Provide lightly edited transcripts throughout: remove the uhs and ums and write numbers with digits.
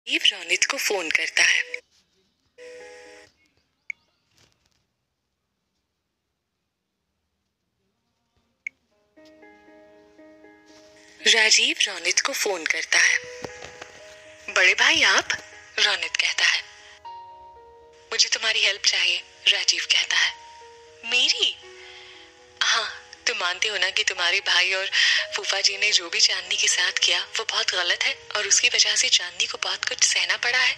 राजीव रोनित को फोन करता है। राजीव रोनित को फोन करता है। बड़े भाई आप? रोनित कहता है। मुझे तुम्हारी हेल्प चाहिए, राजीव कहता है। मेरी? हाँ, तुम मानते हो ना कि तुम्हारे भाई और फूफा जी ने जो भी चांदनी के साथ किया वो बहुत गलत है और उसकी वजह से चांदनी को बहुत कुछ सहना पड़ा है।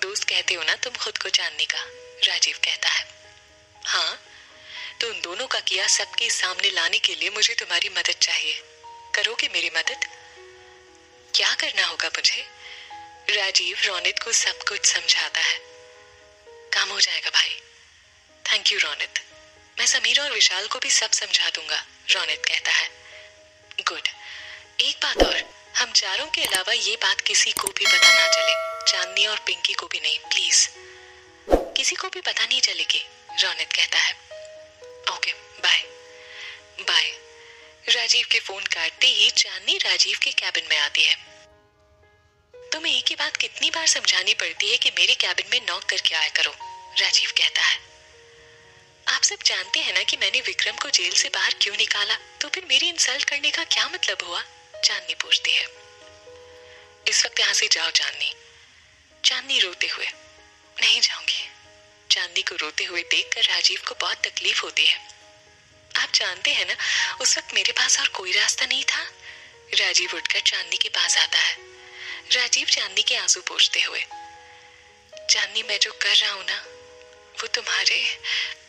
दोस्त कहते हो ना तुम खुद को चांदनी का, राजीव कहता है। हाँ, तो उन दोनों का किया सबके सामने लाने के लिए मुझे तुम्हारी मदद चाहिए। करोगे मेरी मदद? क्या करना होगा मुझे? राजीव रोनित को सब कुछ समझाता है। काम हो जाएगा भाई। Thank you Ronit. मैं समीर और विशाल को भी सब समझा दूंगा, रोनित कहता है। गुड। एक बात और, हम चारों के अलावा ये बात किसी को भी पता ना चले, चांदनी और पिंकी को भी नहीं, प्लीज। किसी को भी पता नहीं चलेगी, रोनित कहता है। Okay, bye. बाय। राजीव के फोन काटते ही चांदनी राजीव के कैबिन में आती है। तुम्हें एक ही बात कितनी बार समझानी पड़ती है कि मेरे कैबिन में नॉक करके आया करो, राजीव कहता है। आप सब जानते हैं ना कि मैंने विक्रम को जेल से बाहर क्यों निकाला, तो फिर मेरी इंसल्ट करने का क्या मतलब हुआ? चांदनी पूछती है। इस वक्त यहाँ से जाओ चांदनी। चांदनी रोते हुए। नहीं जाऊंगी। चांदनी को रोते हुए देखकर राजीव को बहुत तकलीफ होती है। आप जानते हैं ना, उस वक्त मेरे पास और कोई रास्ता नहीं था। राजीव उठकर चांदनी के पास आता है। राजीव चांदनी के आंसू पोंछते हुए। चांदनी, मैं जो कर रहा हूं ना वो तुम्हारे।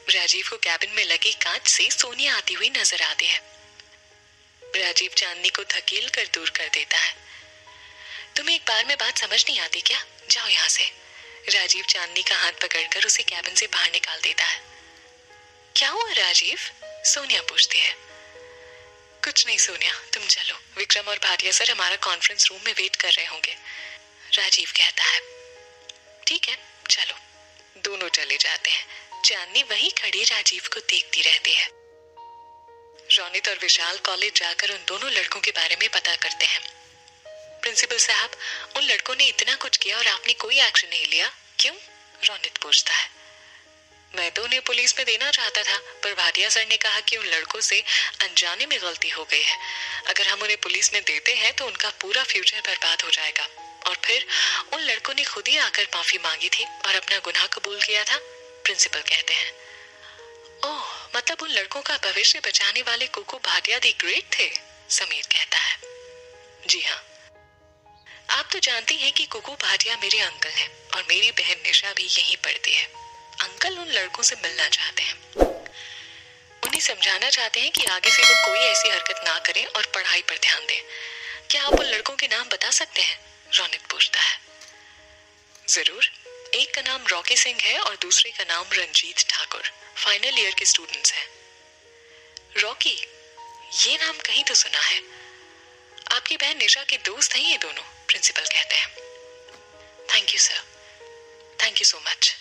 राजीव को कैबिन में लगे कांच से सोनिया आती हुई नजर आती है। राजीव चांदनी को धकेल कर दूर कर देता है। तुम्हें एक बार में बात समझ नहीं आती क्या? जाओ यहाँ से। राजीव चांदनी का हाथ पकड़कर उसे कैबिन से बाहर निकाल देता है। क्या हुआ राजीव? सोनिया पूछती है। कुछ नहीं सोनिया, तुम चलो। विक्रम और भाटिया सर हमारा कॉन्फ्रेंस रूम में वेट कर रहे होंगे, राजीव कहता है। ठीक है, चलो। दोनों चले जाते हैं। चांदनी वहीं खड़ी राजीव को देखती रहती है। रोनित और विशाल कॉलेज जाकर उन दोनों लड़कों के बारे में पता करते हैं। प्रिंसिपल साहब, उन लड़कों ने इतना कुछ किया और आपने कोई एक्शन नहीं लिया, क्यों? रोनित पूछता है। मैं तो उन्हें पुलिस में देना चाहता था, पर भाटिया सर ने कहा कि उन लड़कों से अनजाने में गलती हो गई है। अगर हम उन्हें पुलिस में देते हैं तो उनका पूरा फ्यूचर बर्बाद हो जाएगा। और फिर उन लड़कों ने खुद ही आकर माफी मांगी थी और अपना गुनाह कबूल किया था, प्रिंसिपल कहते हैं। ओह, मतलब उन लड़कों का भविष्य बचाने वाले कुकू भाटिया दी ग्रेट थे, समीर कहता है। जी हाँ। आप तो जानती हैं कि कुकू भाटिया मेरे अंकल हैं और मेरी बहन निशा भी यहीं पढ़ती है। अंकल उन लड़कों से मिलना चाहते हैं। उन्हें समझाना चाहते हैं कि आगे से वो कोई ऐसी हरकत ना करें और पढ़ाई पर ध्यान दें। क्या आप उन लड़कों के नाम बता सकते हैं? रोनित पूछता है। जरूर। एक का नाम रॉकी सिंह है और दूसरे का नाम रंजीत ठाकुर, फाइनल ईयर के स्टूडेंट्स हैं। रॉकी, ये नाम कहीं तो सुना है। आपकी बहन निशा के दोस्त हैं ये दोनों, प्रिंसिपल कहते हैं। Thank you sir. Thank you so much.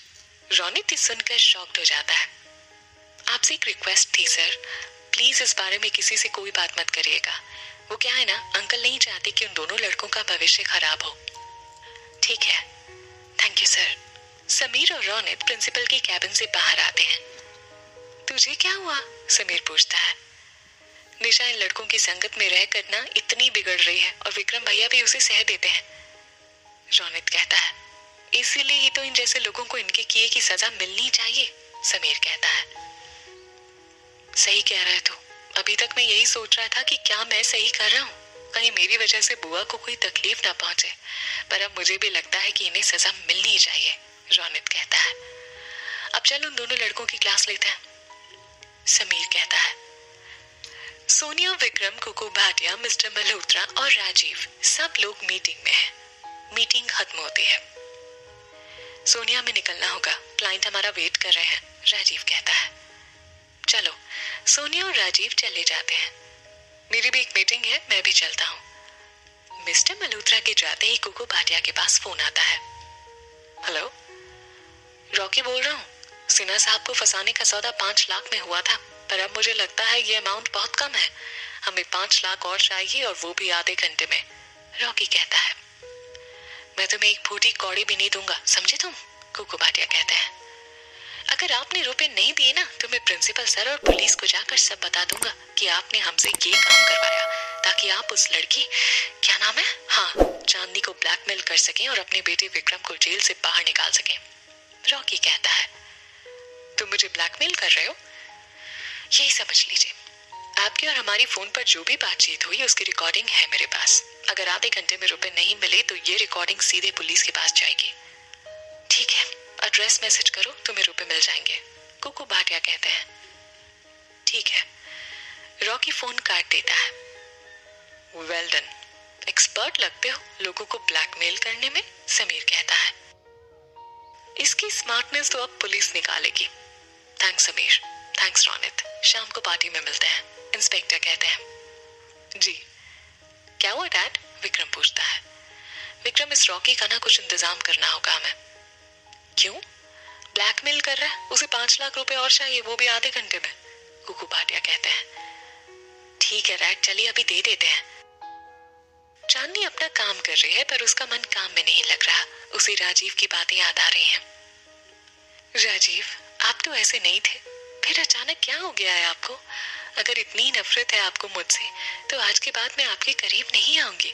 Ronit इस सुनकर शॉक्ड हो जाता है। आपसे एक रिक्वेस्ट थी सर, प्लीज इस बारे में किसी से कोई बात मत करिएगा। वो क्या है ना, अंकल नहीं चाहते कि उन दोनों लड़कों का भविष्य खराब हो। ठीक है, थैंक यू सर। समीर और रोनित प्रिंसिपल के कैबिन से बाहर आते हैं। तुझे क्या हुआ? समीर पूछता है। निशा इन लड़कों की संगत में रह कर ना इतनी बिगड़ रही है और विक्रम भैया भी उसे सह देते हैं, रोनित कहता है। इसीलिए ही तो इन जैसे लोगों को इनके किए की सजा मिलनी चाहिए, समीर कहता है। सही कह रहा है तू। अभी तक मैं यही सोच रहा था कि क्या मैं सही कर रहा हूँ, कहीं मेरी वजह से बुआ को कोई तकलीफ ना पहुंचे, पर अब मुझे भी लगता है कि इन्हें सजा मिलनी चाहिए, रोनित कहता है। अब चल उन दोनों लड़कों की क्लास लेते हैं, समीर कहता है। सोनिया, विक्रम, कुकू भाटिया, मिस्टर मल्होत्रा और राजीव सब लोग मीटिंग में हैं। मीटिंग खत्म होती है। सोनिया, में निकलना होगा, क्लाइंट हमारा वेट कर रहे हैं, राजीव कहता है। चलो। सोनिया और राजीव चले जाते हैं। मेरी भी एक मीटिंग है, मैं भी चलता हूँ। मिस्टर मल्होत्रा के जाते ही कुकू भाटिया के पास फोन आता है। हेलो, रॉकी बोल रहा हूँ। सिन्हा साहब को फंसाने का सौदा 5 लाख में हुआ था, पर अब मुझे लगता है ये अमाउंट बहुत कम है। हमें 5 लाख और चाहिए और वो भी आधे घंटे में, रॉकी कहता है। मैं तुम्हें एक फूटी कौड़ी भी नहीं दूंगा, समझे तुम? कुकू भाटिया कहते हैं। अगर आपने रुपए नहीं दिए ना तो मैं प्रिंसिपल सर और पुलिस को जाकर सब बता दूंगा कि आपने हमसे ये काम करवाया, ताकि आप उस लड़की, क्या नाम है, हाँ, चांदनी को ब्लैकमेल कर सकें और अपने बेटे विक्रम को जेल से बाहर निकाल सकें। रॉकी कहता है, तुम मुझे ब्लैकमेल कर रहे हो? यही समझ लीजिए। आपकी और हमारी फोन पर जो भी बातचीत हुई उसकी रिकॉर्डिंग है मेरे पास। अगर आधे घंटे में रुपए नहीं मिले तो ये रिकॉर्डिंग सीधे पुलिस के पास जाएगी। ठीक है, एड्रेस मैसेज करो, तुम्हें रुपए मिल जाएंगे, कुकू भाटिया कहते हैं। ठीक है। रॉकी फोन काट देता है। वेल डन, एक्सपर्ट लगते हो लोगों को ब्लैकमेल करने में, समीर कहता है। इसकी स्मार्टनेस तो अब पुलिस निकालेगी। थैंक्स समीर, थैंक्स रोनित, शाम को पार्टी में मिलते हैं, इंस्पेक्टर कहते हैं। जी। क्या हुआ डैड? विक्रम पूछता है। विक्रम, इस रॉकी का ना कुछ इंतजाम करना होगा हमें। क्यों? ब्लैकमेल कर रहा है, उसे 5 लाख रुपए और चाहिए, वो भी आधे घंटे में, कुकू भाटिया कहते हैं। ठीक है डैड, चलिए अभी दे देते हैं। चांदनी अपना काम कर रही है पर उसका मन काम में नहीं लग रहा, उसे राजीव की बातें याद आ रही हैं। राजीव, आप तो ऐसे नहीं थे, फिर अचानक क्या हो गया है आपको? अगर इतनी नफरत है आपको मुझसे तो आज के बाद मैं आपके करीब नहीं आऊंगी,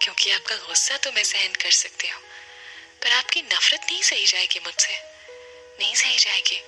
क्योंकि आपका गुस्सा तो मैं सहन कर सकती हूँ, पर आपकी नफरत नहीं सही जाएगी मुझसे, नहीं सही जाएगी।